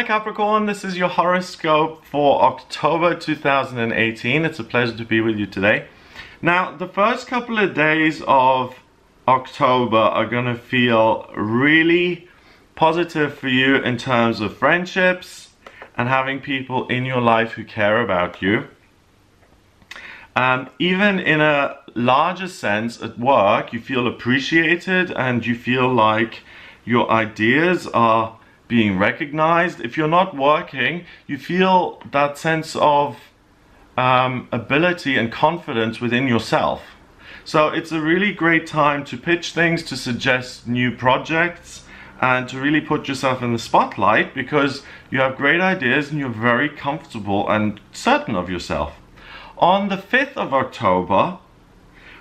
Capricorn, this is your horoscope for October 2018. It's a pleasure to be with you today. Now, the first couple of days of October are going to feel really positive for you in terms of friendships and having people in your life who care about you. Even in a larger sense at work, you feel appreciated and you feel like your ideas are being recognized. If you're not working, you feel that sense of ability and confidence within yourself. So it's a really great time to pitch things, to suggest new projects, and to really put yourself in the spotlight because you have great ideas and you're very comfortable and certain of yourself. On the 5th of October,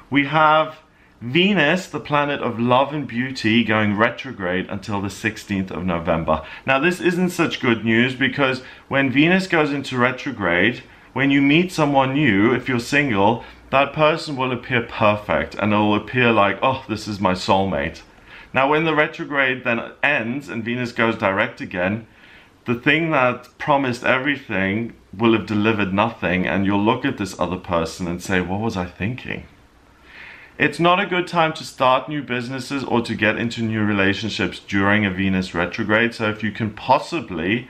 we have Venus, the planet of love and beauty, going retrograde until the 16th of November. Now, this isn't such good news because when Venus goes into retrograde, when you meet someone new, if you're single, that person will appear perfect and it will appear like, oh, this is my soulmate. Now, when the retrograde then ends and Venus goes direct again, the thing that promised everything will have delivered nothing, and you'll look at this other person and say, what was I thinking? It's not a good time to start new businesses or to get into new relationships during a Venus retrograde. So if you can possibly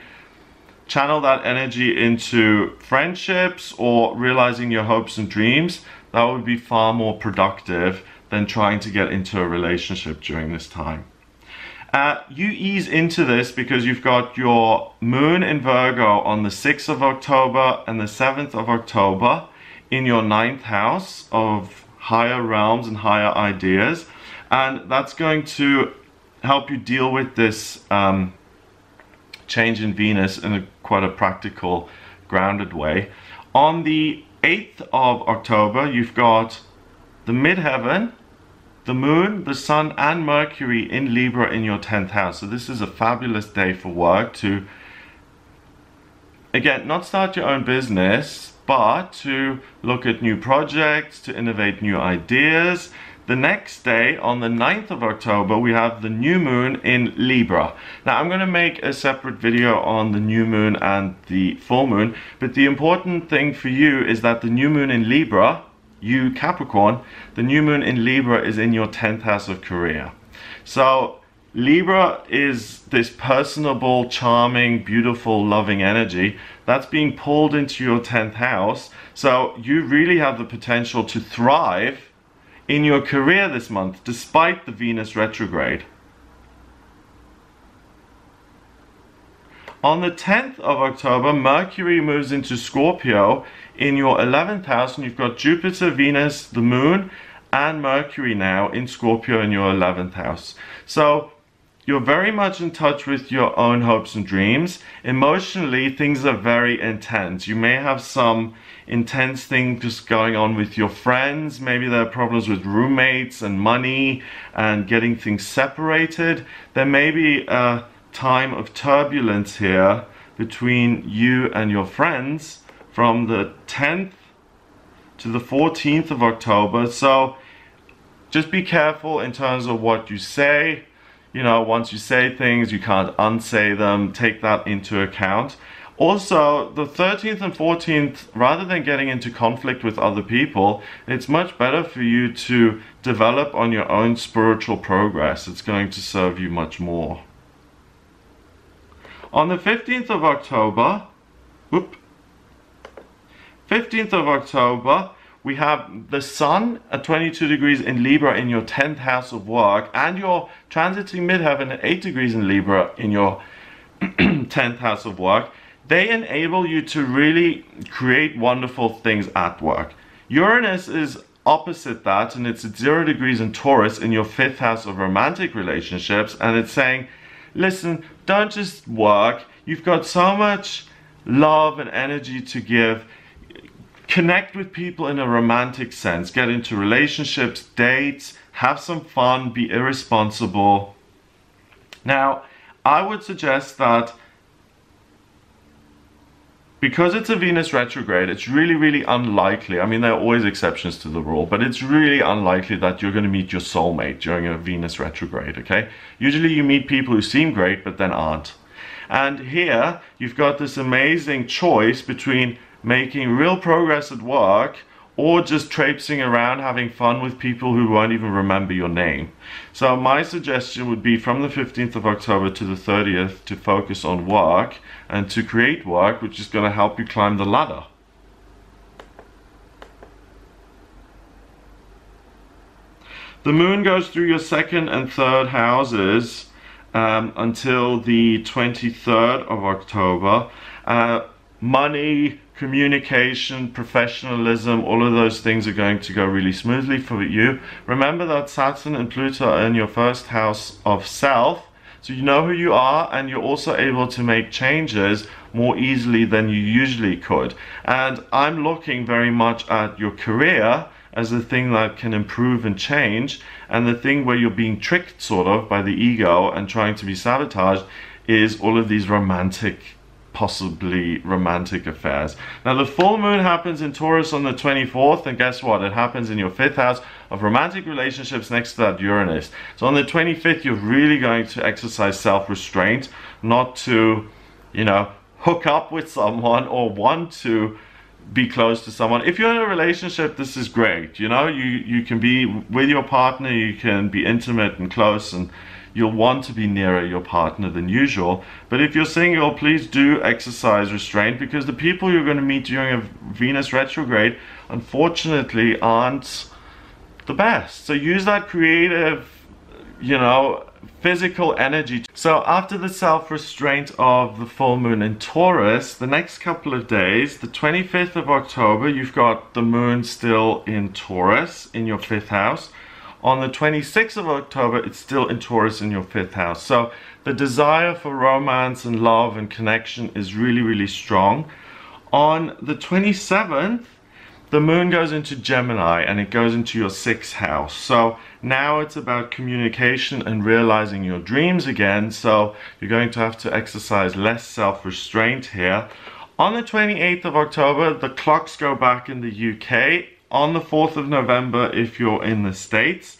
channel that energy into friendships or realizing your hopes and dreams, that would be far more productive than trying to get into a relationship during this time. You ease into this because you've got your moon in Virgo on the 6th of October and the 7th of October in your 9th house of higher realms and higher ideas, and that's going to help you deal with this change in Venus in quite a practical, grounded way. On the 8th of October, you've got the midheaven, the moon, the sun, and Mercury in Libra in your 10th house. So this is a fabulous day for work to, again, not start your own business, but to look at new projects, to innovate new ideas. The next day, on the 9th of October, we have the new moon in Libra. Now, I'm going to make a separate video on the new moon and the full moon, but the important thing for you is that the new moon in Libra, you Capricorn, the new moon in Libra is in your 10th house of career. So Libra is this personable, charming, beautiful, loving energy that's being pulled into your 10th house. So you really have the potential to thrive in your career this month, despite the Venus retrograde. On the 10th of October, Mercury moves into Scorpio in your 11th house, and you've got Jupiter, Venus, the moon, and Mercury now in Scorpio in your 11th house. So you're very much in touch with your own hopes and dreams. Emotionally, things are very intense. You may have some intense things going on with your friends. Maybe there are problems with roommates and money and getting things separated. There may be a time of turbulence here between you and your friends from the 10th to the 14th of October. So just be careful in terms of what you say. You know, once you say things, you can't unsay them. Take that into account. Also, the 13th and 14th, rather than getting into conflict with other people, it's much better for you to develop on your own spiritual progress. It's going to serve you much more. On the 15th of October, 15th of October, we have the sun at 22 degrees in Libra in your 10th house of work, and your transiting midheaven at 8 degrees in Libra in your 10th house of work. They enable you to really create wonderful things at work. Uranus is opposite that, and it's at 0 degrees in Taurus in your 5th house of romantic relationships, and it's saying, listen, don't just work. You've got so much love and energy to give. Connect with people in a romantic sense. Get into relationships, dates, have some fun, be irresponsible. Now, I would suggest that because it's a Venus retrograde, it's really, really unlikely. I mean, there are always exceptions to the rule, but it's really unlikely that you're going to meet your soulmate during a Venus retrograde, okay? Usually you meet people who seem great, but then aren't. And here you've got this amazing choice between making real progress at work or just traipsing around having fun with people who won't even remember your name. So my suggestion would be from the 15th of October to the 30th to focus on work and to create work, which is going to help you climb the ladder. The moon goes through your second and third houses until the 23rd of October. Money, communication, professionalism, all of those things are going to go really smoothly for you. Remember that Saturn and Pluto are in your first house of self, so you know who you are and you're also able to make changes more easily than you usually could. And I'm looking very much at your career as the thing that can improve and change, and the thing where you're being tricked sort of by the ego and trying to be sabotaged is all of these possibly romantic affairs. Now the full moon happens in Taurus on the 24th, and guess what? It happens in your 5th house of romantic relationships next to that Uranus. So on the 25th you're really going to exercise self-restraint, not to, you know, hook up with someone or want to be close to someone. If you're in a relationship, this is great. You know, you can be with your partner, you can be intimate and close, and you'll want to be nearer your partner than usual. But if you're single, please do exercise restraint, because the people you're going to meet during a Venus retrograde unfortunately aren't the best. So use that creative, you know, physical energy. So after the self-restraint of the full moon in Taurus, the next couple of days, the 25th of October, you've got the moon still in Taurus in your 5th house. On the 26th of October, it's still in Taurus in your 5th house. So the desire for romance and love and connection is really, really strong. On the 27th, the moon goes into Gemini and it goes into your 6th house. So now it's about communication and realizing your dreams again. So you're going to have to exercise less self-restraint here. On the 28th of October, the clocks go back in the UK. On the 4th of November, if you're in the States,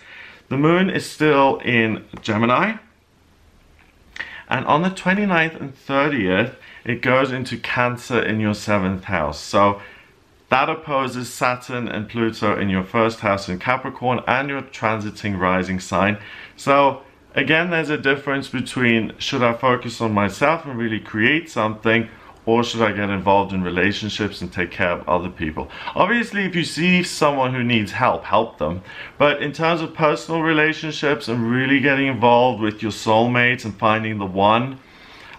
the moon is still in Gemini. And on the 29th and 30th, it goes into Cancer in your 7th house. So that opposes Saturn and Pluto in your 1st house in Capricorn and your transiting rising sign. So again, there's a difference between, should I focus on myself and really create something, or should I get involved in relationships and take care of other people? Obviously, if you see someone who needs help, help them. But in terms of personal relationships and really getting involved with your soulmates and finding the one,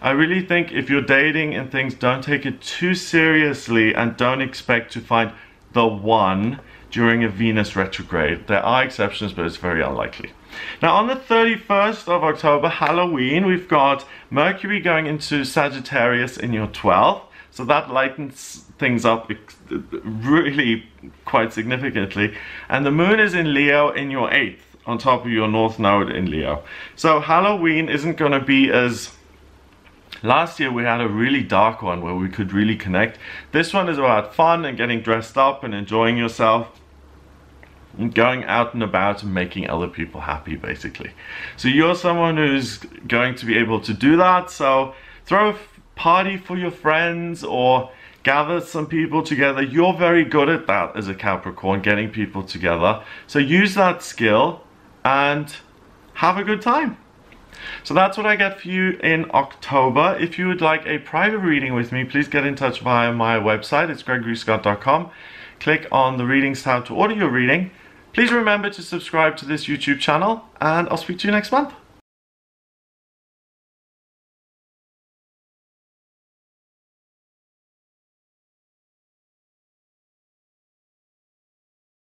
I really think if you're dating and things, don't take it too seriously and don't expect to find the one during a Venus retrograde. There are exceptions, but it's very unlikely. Now on the 31st of October, Halloween, we've got Mercury going into Sagittarius in your 12th. So that lightens things up really quite significantly. And the moon is in Leo in your 8th, on top of your North Node in Leo. So Halloween isn't going to be as... Last year we had a really dark one where we could really connect. This one is about fun and getting dressed up and enjoying yourself and going out and about and making other people happy, basically. So you're someone who's going to be able to do that. So throw a party for your friends or gather some people together. You're very good at that as a Capricorn, getting people together. So use that skill and have a good time. So that's what I get for you in October. If you would like a private reading with me, please get in touch via my website. It's gregoryscott.com. Click on the readings tab to order your reading. Please remember to subscribe to this YouTube channel, and I'll speak to you next month.